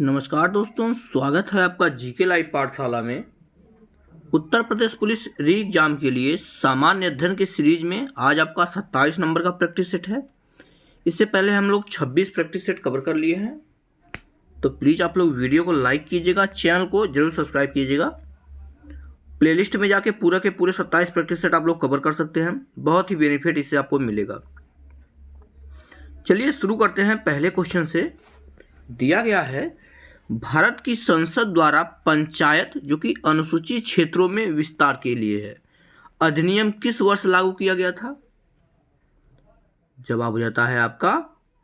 नमस्कार दोस्तों, स्वागत है आपका जीके लाइव पाठशाला में। उत्तर प्रदेश पुलिस री एग्जाम के लिए सामान्य अध्ययन की सीरीज में आज आपका 27 नंबर का प्रैक्टिस सेट है। इससे पहले हम लोग 26 प्रैक्टिस सेट कवर कर लिए हैं, तो प्लीज़ आप लोग वीडियो को लाइक कीजिएगा, चैनल को जरूर सब्सक्राइब कीजिएगा। प्लेलिस्ट में जाके पूरा के पूरे 27 प्रैक्टिस सेट आप लोग कवर कर सकते हैं। बहुत ही बेनिफिट इससे आपको मिलेगा। चलिए शुरू करते हैं। पहले क्वेश्चन से दिया गया है, भारत की संसद द्वारा पंचायत जो कि अनुसूचित क्षेत्रों में विस्तार के लिए है, अधिनियम किस वर्ष लागू किया गया था? जवाब हो जाता है आपका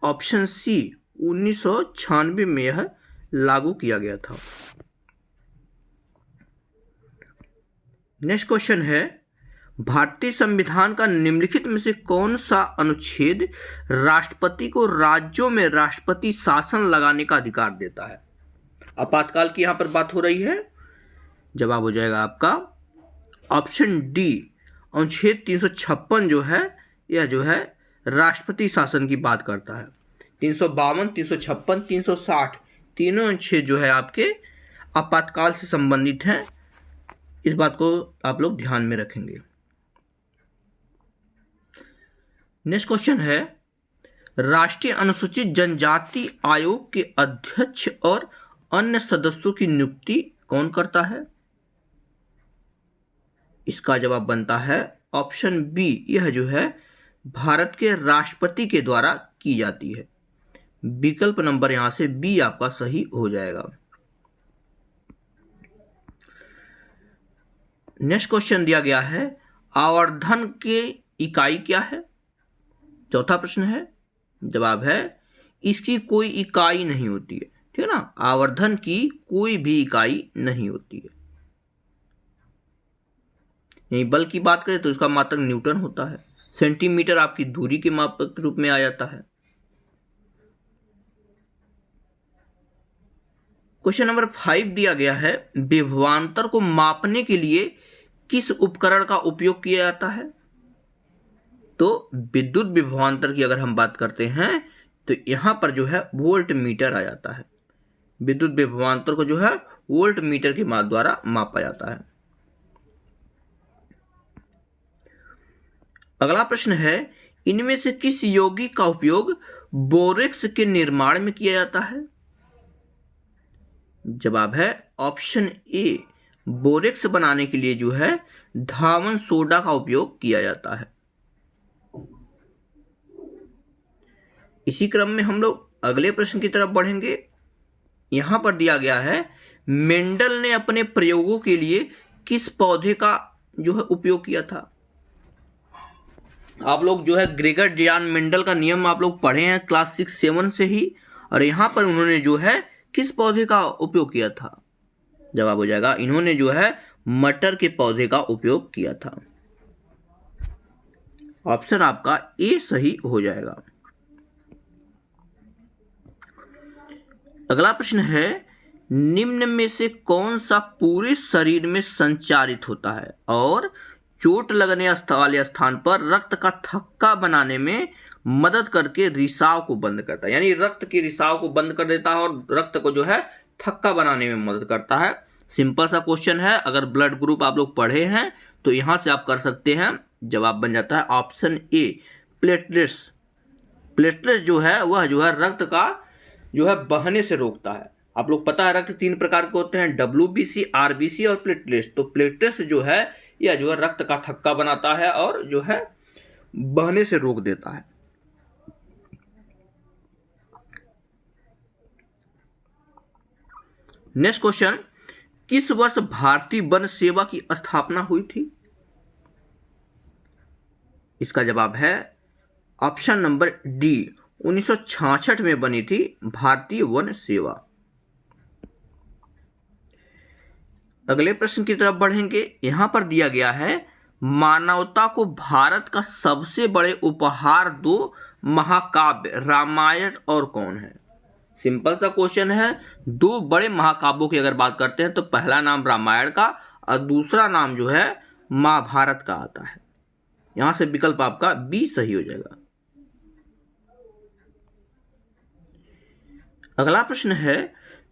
ऑप्शन सी, 1996 में यह लागू किया गया था। नेक्स्ट क्वेश्चन है, भारतीय संविधान का निम्नलिखित में से कौन सा अनुच्छेद राष्ट्रपति को राज्यों में राष्ट्रपति शासन लगाने का अधिकार देता है? आपातकाल की यहां पर बात हो रही है। जवाब हो जाएगा आपका ऑप्शन डी, अनुच्छेद 356 जो है यह जो है राष्ट्रपति शासन की बात करता है। 352, 356, 360 तीनों अनुच्छेद जो है आपके आपातकाल से संबंधित हैं। इस बात को आप लोग ध्यान में रखेंगे। नेक्स्ट क्वेश्चन है, राष्ट्रीय अनुसूचित जनजाति आयोग के अध्यक्ष और अन्य सदस्यों की नियुक्ति कौन करता है? इसका जवाब बनता है ऑप्शन बी, यह जो है भारत के राष्ट्रपति के द्वारा की जाती है। विकल्प नंबर यहां से बी आपका सही हो जाएगा। नेक्स्ट क्वेश्चन दिया गया है, आवर्धन की इकाई क्या है? चौथा प्रश्न है। जवाब है इसकी कोई इकाई नहीं होती है। ठीक है ना, आवर्धन की कोई भी इकाई नहीं होती है। यही बल की बात करें तो इसका मात्रक न्यूटन होता है। सेंटीमीटर आपकी दूरी के मापक के रूप में आ जाता है। क्वेश्चन नंबर 5 दिया गया है, विभवांतर को मापने के लिए किस उपकरण का उपयोग किया जाता है? तो विद्युत विभवांतर की अगर हम बात करते हैं तो यहां पर जो है वोल्ट मीटर आ जाता है। विद्युत विभवांतर को जो है वोल्ट मीटर के द्वारा मापा जाता है। अगला प्रश्न है, इनमें से किस यौगिक का उपयोग बोरेक्स के निर्माण में किया जाता है? जवाब है ऑप्शन ए, बोरेक्स बनाने के लिए जो है धावन सोडा का उपयोग किया जाता है। इसी क्रम में हम लोग अगले प्रश्न की तरफ बढ़ेंगे। यहां पर दिया गया है, मेंडल ने अपने प्रयोगों के लिए किस पौधे का जो है उपयोग किया था? आप लोग जो है ग्रेगर जियान मेंडल का नियम आप लोग पढ़े हैं क्लास 6-7 से ही, और यहां पर उन्होंने जो है किस पौधे का उपयोग किया था? जवाब हो जाएगा इन्होंने जो है मटर के पौधे का उपयोग किया था। ऑप्शन आपका ए सही हो जाएगा। अगला प्रश्न है, निम्न में से कौन सा पूरे शरीर में संचारित होता है और चोट लगने वाले स्थान पर रक्त का थक्का बनाने में मदद करके रिसाव को बंद करता है? यानी रक्त के रिसाव को बंद कर देता है और रक्त को जो है थक्का बनाने में मदद करता है। सिंपल सा क्वेश्चन है। अगर ब्लड ग्रुप आप लोग पढ़े हैं तो यहां से आप कर सकते हैं। जवाब बन जाता है ऑप्शन ए, प्लेटलेट्स। प्लेटलेट्स जो है वह जो है रक्त का जो है बहने से रोकता है। आप लोग पता है रक्त 3 प्रकार के होते हैं, WBC, RBC और प्लेटलेट्स। तो प्लेटलेट्स जो है यह जो है रक्त का थक्का बनाता है और जो है बहने से रोक देता है। नेक्स्ट क्वेश्चन, किस वर्ष भारतीय वन सेवा की स्थापना हुई थी? इसका जवाब है ऑप्शन नंबर डी, 1966 में बनी थी भारतीय वन सेवा। अगले प्रश्न की तरफ बढ़ेंगे। यहां पर दिया गया है, मानवता को भारत का सबसे बड़े उपहार दो महाकाव्य रामायण और कौन है? सिंपल सा क्वेश्चन है। 2 बड़े महाकाव्यों की अगर बात करते हैं तो पहला नाम रामायण का और दूसरा नाम जो है महाभारत का आता है। यहां से विकल्प आपका बी सही हो जाएगा। अगला प्रश्न है,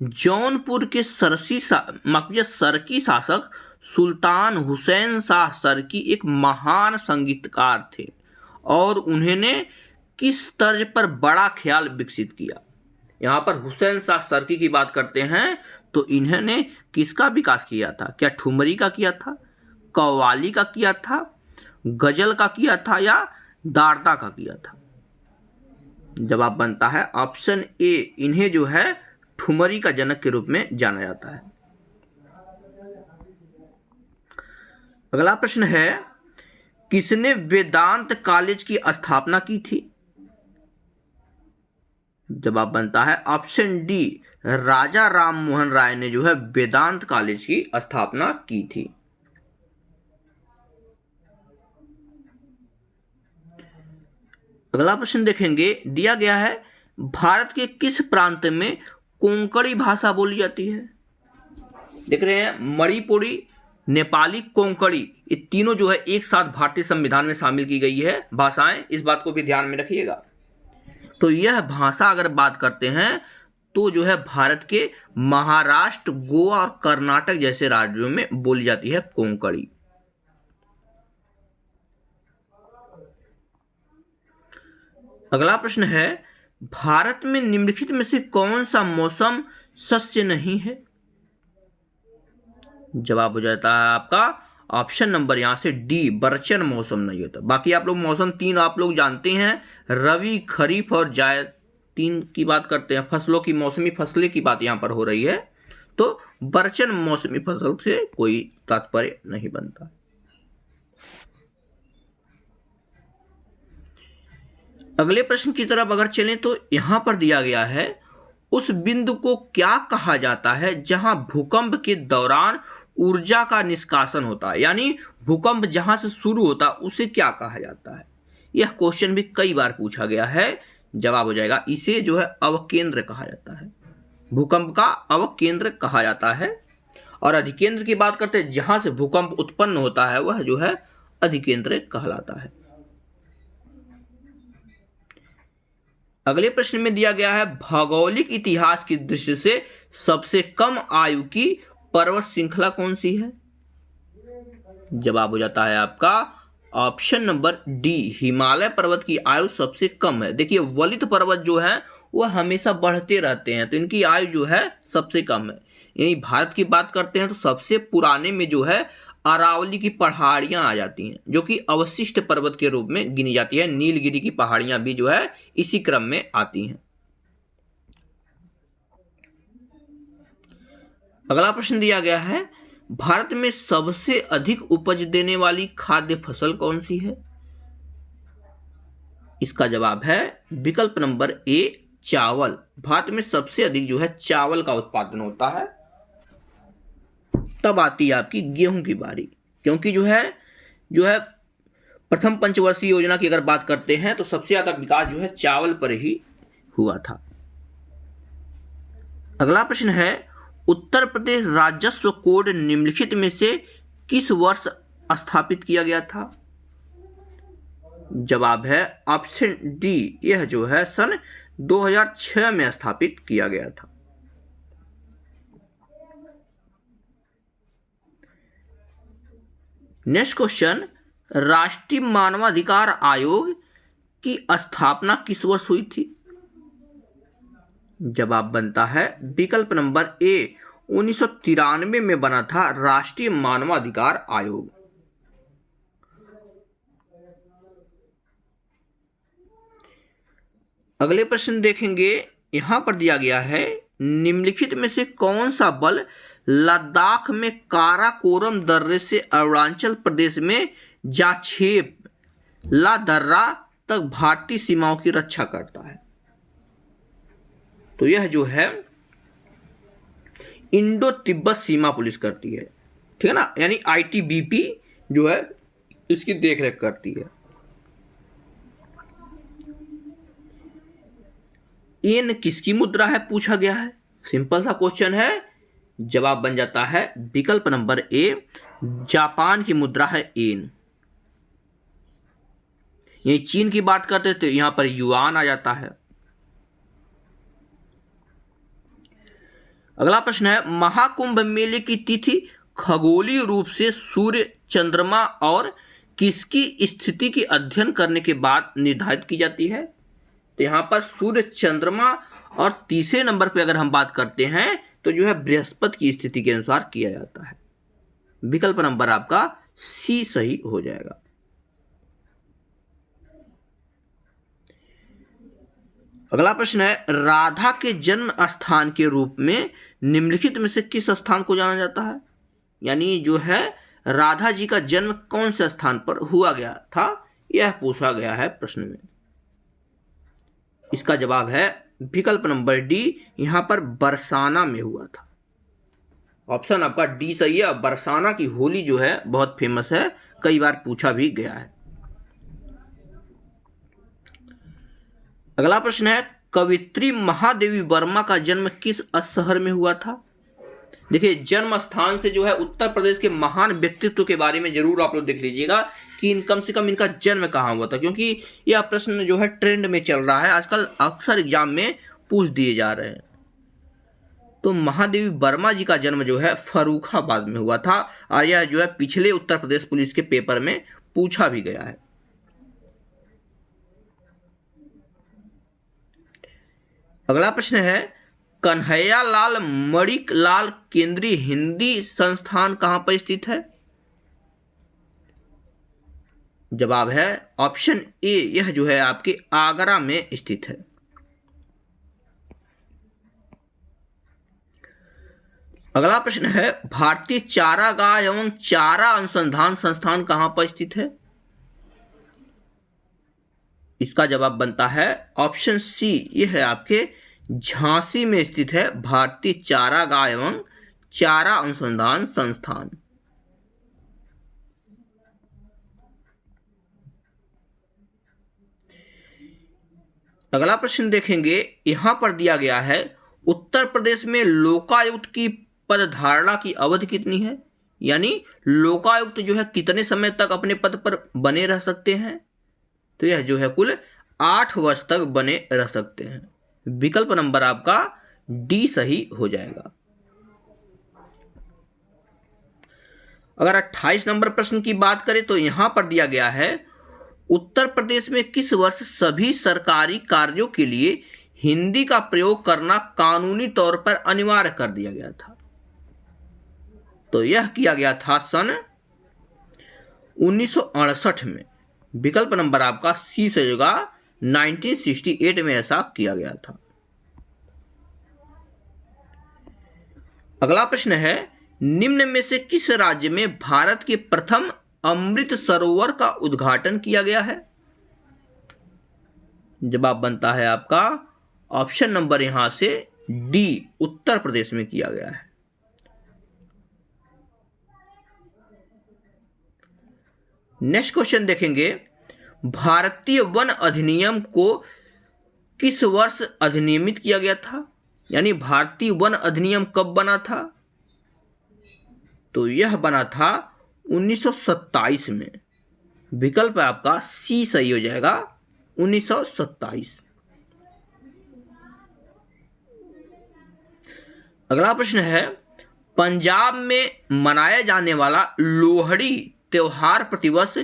जौनपुर के सरकी शासक सुल्तान हुसैन शाह सरकी एक महान संगीतकार थे और उन्होंने किस तर्ज पर बड़ा ख्याल विकसित किया। यहाँ पर हुसैन शाह सरकी की बात करते हैं तो इन्होंने किसका विकास किया था? क्या ठुमरी का किया था, कव्वाली का किया था, गजल का किया था या दार्ता का किया था? जवाब बनता है ऑप्शन ए, इन्हें जो है ठुमरी का जनक के रूप में जाना जाता है। अगला प्रश्न है, किसने वेदांत कॉलेज की स्थापना की थी? जवाब बनता है ऑप्शन डी, राजा राम मोहन राय ने जो है वेदांत कॉलेज की स्थापना की थी। अगला प्रश्न देखेंगे, दिया गया है भारत के किस प्रांत में कोंकणी भाषा बोली जाती है? देख रहे हैं मणिपुरी, नेपाली, कोंकणी, ये तीनों जो है एक साथ भारतीय संविधान में शामिल की गई है भाषाएं, इस बात को भी ध्यान में रखिएगा। तो यह भाषा अगर बात करते हैं तो जो है भारत के महाराष्ट्र, गोवा और कर्नाटक जैसे राज्यों में बोली जाती है कोंकणी। अगला प्रश्न है, भारत में निम्नलिखित में से कौन सा मौसम सस्य नहीं है? जवाब हो जाता है आपका ऑप्शन नंबर यहां से डी, बरचन मौसम नहीं होता। बाकी आप लोग मौसम तीन आप लोग जानते हैं, रवि, खरीफ और जायद, तीन की बात करते हैं। फसलों की, मौसमी फसलें की बात यहां पर हो रही है, तो बरचन मौसमी फसल से कोई तात्पर्य नहीं बनता। अगले प्रश्न की तरफ अगर चलें तो यहां पर दिया गया है, उस बिंदु को क्या कहा जाता है जहां भूकंप के दौरान ऊर्जा का निष्कासन होता है? यानी भूकंप जहां से शुरू होता है उसे क्या कहा जाता है? यह क्वेश्चन भी कई बार पूछा गया है। जवाब हो जाएगा, इसे जो है अवकेंद्र कहा जाता है। भूकंप का अवकेंद्र कहा जाता है। और अधिकेंद्र की बात करते हैं, जहां से भूकंप उत्पन्न होता है वह जो है अधिकेंद्र कहलाता है। अगले प्रश्न में दिया गया है, भौगोलिक इतिहास की दृष्टि से सबसे कम आयु की पर्वत श्रृंखला कौन सी है? जवाब हो जाता है आपका ऑप्शन नंबर डी, हिमालय पर्वत की आयु सबसे कम है। देखिए वलित पर्वत जो है वह हमेशा बढ़ते रहते हैं, तो इनकी आयु जो है सबसे कम है। यानी भारत की बात करते हैं तो सबसे पुराने में जो है अरावली की पहाड़ियां आ जाती हैं, जो कि अवशिष्ट पर्वत के रूप में गिनी जाती है। नीलगिरी की पहाड़ियां भी जो है इसी क्रम में आती हैं। अगला प्रश्न दिया गया है, भारत में सबसे अधिक उपज देने वाली खाद्य फसल कौन सी है? इसका जवाब है विकल्प नंबर ए, चावल। भारत में सबसे अधिक जो है चावल का उत्पादन होता है। तब आती है आपकी गेहूं की बारी, क्योंकि जो है प्रथम पंचवर्षीय योजना की अगर बात करते हैं तो सबसे ज्यादा विकास जो है चावल पर ही हुआ था। अगला प्रश्न है, उत्तर प्रदेश राजस्व कोड निम्नलिखित में से किस वर्ष स्थापित किया गया था? जवाब है ऑप्शन डी, यह जो है सन 2006 में स्थापित किया गया था। नेक्स्ट क्वेश्चन, राष्ट्रीय मानवाधिकार आयोग की स्थापना किस वर्ष हुई थी? जवाब बनता है विकल्प नंबर ए, 1993 में बना था राष्ट्रीय मानवाधिकार आयोग। अगले प्रश्न देखेंगे, यहां पर दिया गया है, निम्नलिखित में से कौन सा बल लद्दाख में काराकोरम दर्रे से अरुणाचल प्रदेश में जाछेप ला दर्रा तक भारतीय सीमाओं की रक्षा करता है? तो यह जो है इंडो तिब्बत सीमा पुलिस करती है, ठीक है ना, यानी आईटीबीपी जो है इसकी देखरेख करती है। एन किसकी मुद्रा है पूछा गया है, सिंपल सा क्वेश्चन है। जवाब बन जाता है विकल्प नंबर ए, जापान की मुद्रा है एन। ये चीन की बात करते तो यहां पर युआन आ जाता है। अगला प्रश्न है, महाकुंभ मेले की तिथि खगोलीय रूप से सूर्य, चंद्रमा और किसकी स्थिति की अध्ययन करने के बाद निर्धारित की जाती है? तो यहाँ पर सूर्य, चंद्रमा और तीसरे नंबर पे अगर हम बात करते हैं तो जो है बृहस्पति की स्थिति के अनुसार किया जाता है। विकल्प नंबर आपका सी सही हो जाएगा। अगला प्रश्न है, राधा के जन्म स्थान के रूप में निम्नलिखित में से किस स्थान को जाना जाता है? यानी जो है राधा जी का जन्म कौन से स्थान पर हुआ गया था, यह पूछा गया है प्रश्न में। इसका जवाब है विकल्प नंबर डी, यहां पर बरसाना में हुआ था। ऑप्शन आपका डी सही है। बरसाना की होली जो है बहुत फेमस है, कई बार पूछा भी गया है। अगला प्रश्न है, कवित्री महादेवी वर्मा का जन्म किस शहर में हुआ था? देखिए, जन्म स्थान से जो है उत्तर प्रदेश के महान व्यक्तित्व के बारे में जरूर आप लोग देख लीजिएगा कि कम से कम इनका जन्म कहाँ हुआ था, क्योंकि यह प्रश्न जो है ट्रेंड में चल रहा है आजकल, अक्सर एग्जाम में पूछ दिए जा रहे हैं। तो महादेवी वर्मा जी का जन्म जो है फर्रुखाबाद में हुआ था और यह जो है पिछले उत्तर प्रदेश पुलिस के पेपर में पूछा भी गया है। अगला प्रश्न है, कन्हैया लाल मणिक लाल केंद्रीय हिंदी संस्थान कहां पर स्थित है? जवाब है ऑप्शन ए, यह जो है आपके आगरा में स्थित है। अगला प्रश्न है, भारतीय चारागाह एवं चारा अनुसंधान संस्थान कहां पर स्थित है? इसका जवाब बनता है ऑप्शन सी, यह है आपके झांसी में स्थित है भारतीय चारागाह एवं चारा अनुसंधान संस्थान। अगला प्रश्न देखेंगे, यहां पर दिया गया है उत्तर प्रदेश में लोकायुक्त की पदधारणा की अवधि कितनी है? यानी लोकायुक्त जो है कितने समय तक अपने पद पर बने रह सकते हैं? तो यह जो है कुल 8 वर्ष तक बने रह सकते हैं। विकल्प नंबर आपका डी सही हो जाएगा। अगर 28 नंबर प्रश्न की बात करें तो यहां पर दिया गया है, उत्तर प्रदेश में किस वर्ष सभी सरकारी कार्यों के लिए हिंदी का प्रयोग करना कानूनी तौर पर अनिवार्य कर दिया गया था? तो यह किया गया था सन 1968 में। विकल्प नंबर आपका सी से होगा, 1968 में ऐसा किया गया था। अगला प्रश्न है, निम्न में से किस राज्य में भारत के प्रथम अमृत सरोवर का उद्घाटन किया गया है? जवाब बनता है आपका ऑप्शन नंबर यहां से डी, उत्तर प्रदेश में किया गया है। नेक्स्ट क्वेश्चन देखेंगे, भारतीय वन अधिनियम को किस वर्ष अधिनियमित किया गया था? यानी भारतीय वन अधिनियम कब बना था? तो यह बना था 1927 में। विकल्प आपका सी सही हो जाएगा, 1927। अगला प्रश्न है, पंजाब में मनाया जाने वाला लोहड़ी त्योहार प्रतिवर्ष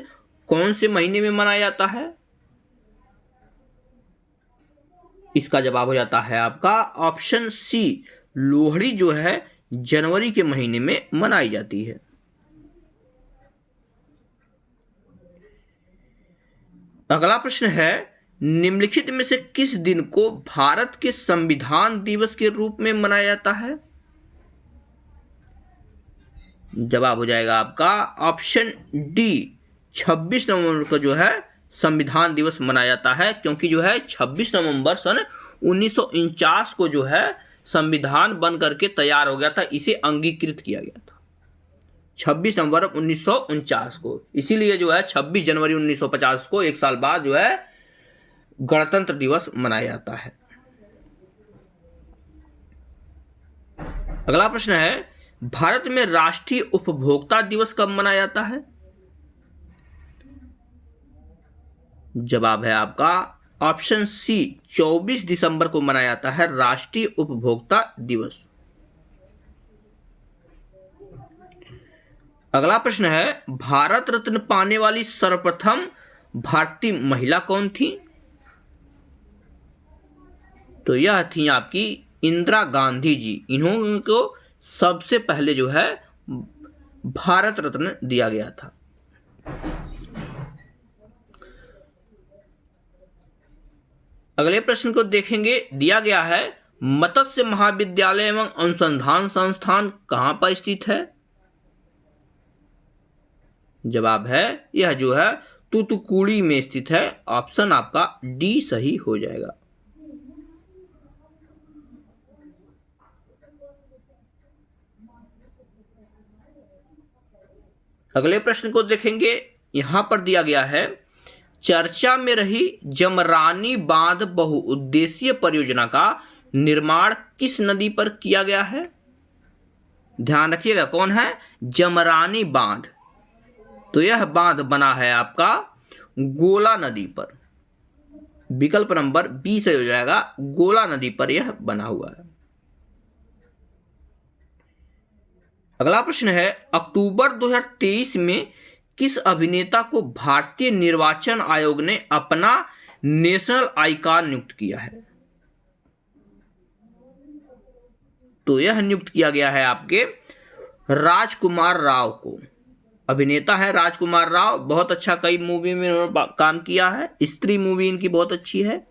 कौन से महीने में मनाया जाता है? इसका जवाब हो जाता है आपका ऑप्शन सी, लोहड़ी जो है जनवरी के महीने में मनाई जाती है। अगला प्रश्न है, निम्नलिखित में से किस दिन को भारत के संविधान दिवस के रूप में मनाया जाता है? जवाब हो जाएगा आपका ऑप्शन डी, 26 नवंबर को जो है संविधान दिवस मनाया जाता है, क्योंकि जो है 26 नवंबर सन 1949 को जो है संविधान बन करके तैयार हो गया था, इसे अंगीकृत किया गया था 26 नवंबर 1949 को। इसीलिए जो है 26 जनवरी 1950 को, एक साल बाद जो है गणतंत्र दिवस मनाया जाता है। अगला प्रश्न है, भारत में राष्ट्रीय उपभोक्ता दिवस कब मनाया जाता है? जवाब है आपका ऑप्शन सी, 24 दिसंबर को मनाया जाता है राष्ट्रीय उपभोक्ता दिवस। अगला प्रश्न है, भारत रत्न पाने वाली सर्वप्रथम भारतीय महिला कौन थी? तो यह थी आपकी इंदिरा गांधी जी। इन्हों को सबसे पहले जो है भारत रत्न दिया गया था। अगले प्रश्न को देखेंगे, दिया गया है मत्स्य महाविद्यालय एवं अनुसंधान संस्थान कहां पर स्थित है? जवाब है यह जो है तूतुकुड़ी में स्थित है। ऑप्शन आपका डी सही हो जाएगा। अगले प्रश्न को देखेंगे, यहां पर दिया गया है चर्चा में रही जमरानी बांध बहुउद्देशीय परियोजना का निर्माण किस नदी पर किया गया है? ध्यान रखिएगा, कौन है? जमरानी बांध। तो यह बांध बना है आपका गोला नदी पर। विकल्प नंबर बी से हो जाएगा, गोला नदी पर यह बना हुआ है। अगला प्रश्न है, अक्टूबर 2023 में किस अभिनेता को भारतीय निर्वाचन आयोग ने अपना नेशनल आइकॉन नियुक्त किया है? तो यह नियुक्त किया गया है आपके राजकुमार राव को। अभिनेता है राजकुमार राव, बहुत अच्छा कई मूवी में उन्होंने काम किया है। स्त्री मूवी इनकी बहुत अच्छी है।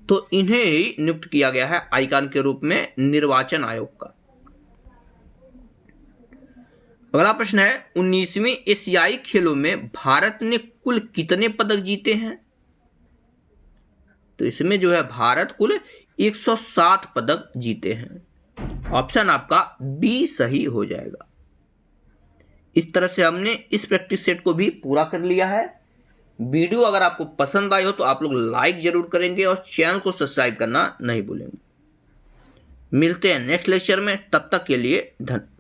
तो इन्हें ही नियुक्त किया गया है आइकॉन के रूप में निर्वाचन आयोग का। अगला प्रश्न है, 19वीं एशियाई खेलों में भारत ने कुल कितने पदक जीते हैं? तो इसमें जो है भारत कुल 107 पदक जीते हैं। ऑप्शन आपका बी सही हो जाएगा। इस तरह से हमने इस प्रैक्टिस सेट को भी पूरा कर लिया है। वीडियो अगर आपको पसंद आई हो तो आप लोग लाइक जरूर करेंगे और चैनल को सब्सक्राइब करना नहीं भूलेंगे। मिलते हैं नेक्स्ट लेक्चर में, तब तक के लिए धन्यवाद।